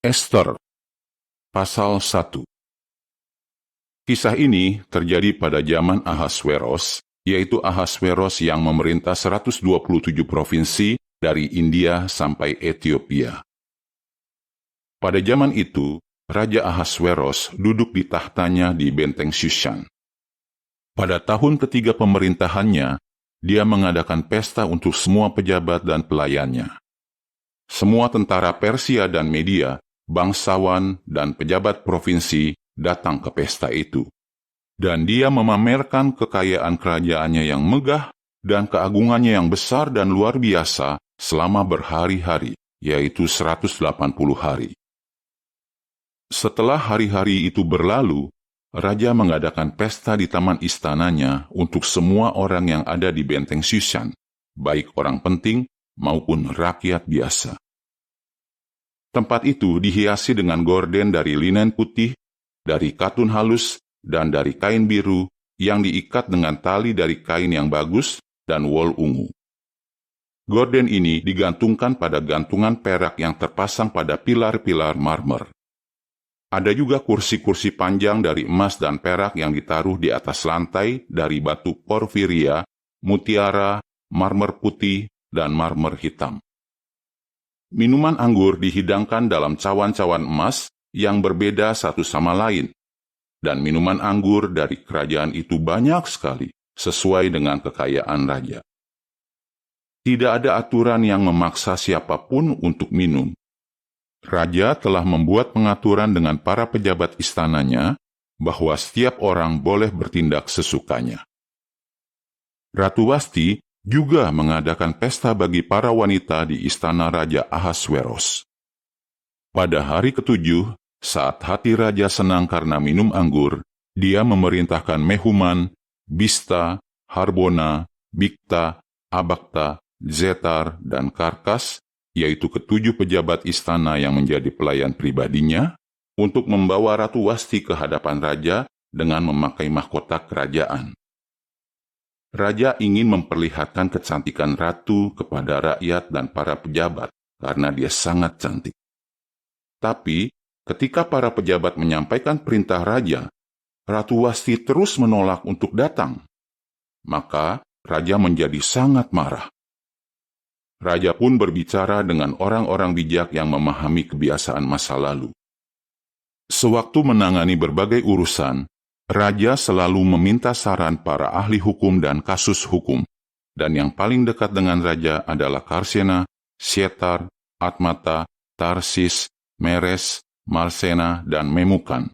Ester, pasal 1. Kisah ini terjadi pada zaman Ahasweros, yaitu Ahasweros yang memerintah 127 provinsi dari India sampai Ethiopia. Pada zaman itu, Raja Ahasweros duduk di tahtanya di benteng Shushan. Pada tahun ketiga pemerintahannya, dia mengadakan pesta untuk semua pejabat dan pelayannya. Semua tentara Persia dan Media, bangsawan dan pejabat provinsi datang ke pesta itu. Dan dia memamerkan kekayaan kerajaannya yang megah dan keagungannya yang besar dan luar biasa selama berhari-hari, yaitu 180 hari. Setelah hari-hari itu berlalu, Raja mengadakan pesta di taman istananya untuk semua orang yang ada di benteng Shushan, baik orang penting maupun rakyat biasa. Tempat itu dihiasi dengan gorden dari linen putih, dari katun halus, dan dari kain biru yang diikat dengan tali dari kain yang bagus dan wol ungu. Gorden ini digantungkan pada gantungan perak yang terpasang pada pilar-pilar marmer. Ada juga kursi-kursi panjang dari emas dan perak yang ditaruh di atas lantai dari batu porfiria, mutiara, marmer putih, dan marmer hitam. Minuman anggur dihidangkan dalam cawan-cawan emas yang berbeda satu sama lain, dan minuman anggur dari kerajaan itu banyak sekali, sesuai dengan kekayaan raja. Tidak ada aturan yang memaksa siapapun untuk minum. Raja telah membuat pengaturan dengan para pejabat istananya bahwa setiap orang boleh bertindak sesukanya. Ratu Wasti juga mengadakan pesta bagi para wanita di istana Raja Ahasweros. Pada hari ke-7, saat hati raja senang karena minum anggur, dia memerintahkan Mehuman, Bista, Harbona, Bikta, Abakta, Zetar, dan Karkas, yaitu ke-7 pejabat istana yang menjadi pelayan pribadinya, untuk membawa Ratu Wasti ke hadapan raja dengan memakai mahkota kerajaan. Raja ingin memperlihatkan kecantikan ratu kepada rakyat dan para pejabat karena dia sangat cantik. Tapi, ketika para pejabat menyampaikan perintah raja, Ratu Wasti terus menolak untuk datang. Maka, raja menjadi sangat marah. Raja pun berbicara dengan orang-orang bijak yang memahami kebiasaan masa lalu. Sewaktu menangani berbagai urusan, raja selalu meminta saran para ahli hukum dan kasus hukum, dan yang paling dekat dengan raja adalah Karsena, Sietar, Atmata, Tarsis, Meres, Marsena, dan Memukan.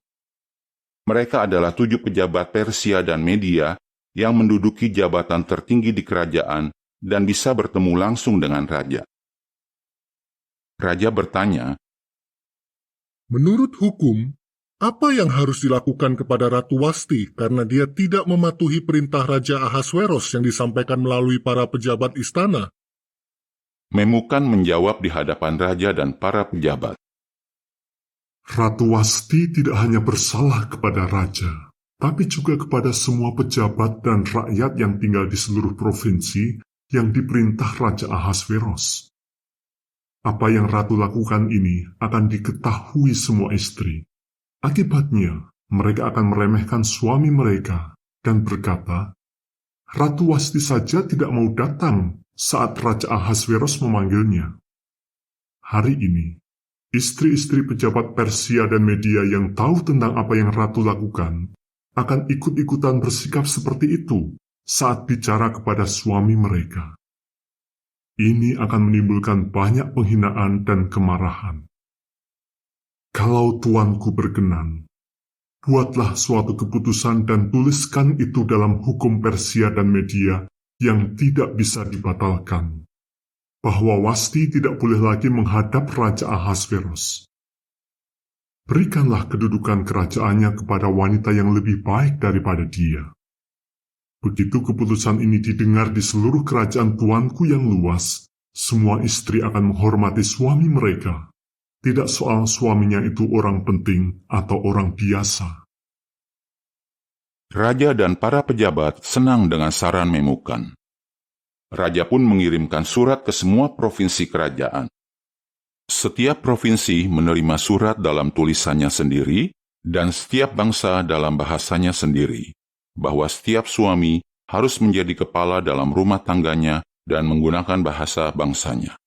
Mereka adalah 7 pejabat Persia dan Media yang menduduki jabatan tertinggi di kerajaan dan bisa bertemu langsung dengan raja. Raja bertanya, "Menurut hukum, apa yang harus dilakukan kepada Ratu Wasti karena dia tidak mematuhi perintah Raja Ahasweros yang disampaikan melalui para pejabat istana?" Memukan menjawab di hadapan raja dan para pejabat, Ratu Wasti tidak hanya bersalah kepada raja, tapi juga kepada semua pejabat dan rakyat yang tinggal di seluruh provinsi yang diperintah Raja Ahasweros. Apa yang ratu lakukan ini akan diketahui semua istri. Akibatnya, mereka akan meremehkan suami mereka dan berkata, Ratu Wasti saja tidak mau datang saat Raja Ahasweros memanggilnya. Hari ini, istri-istri pejabat Persia dan Media yang tahu tentang apa yang ratu lakukan akan ikut-ikutan bersikap seperti itu saat bicara kepada suami mereka. Ini akan menimbulkan banyak penghinaan dan kemarahan. Kalau tuanku berkenan, buatlah suatu keputusan dan tuliskan itu dalam hukum Persia dan Media yang tidak bisa dibatalkan, bahwa Wasti tidak boleh lagi menghadap Raja Ahasweros. Berikanlah kedudukan kerajaannya kepada wanita yang lebih baik daripada dia. Begitu keputusan ini didengar di seluruh kerajaan tuanku yang luas, semua istri akan menghormati suami mereka, tidak soal suaminya itu orang penting atau orang biasa. Raja dan para pejabat senang dengan saran Memukan. Raja pun mengirimkan surat ke semua provinsi kerajaan. Setiap provinsi menerima surat dalam tulisannya sendiri, dan setiap bangsa dalam bahasanya sendiri, bahwa setiap suami harus menjadi kepala dalam rumah tangganya dan menggunakan bahasa bangsanya.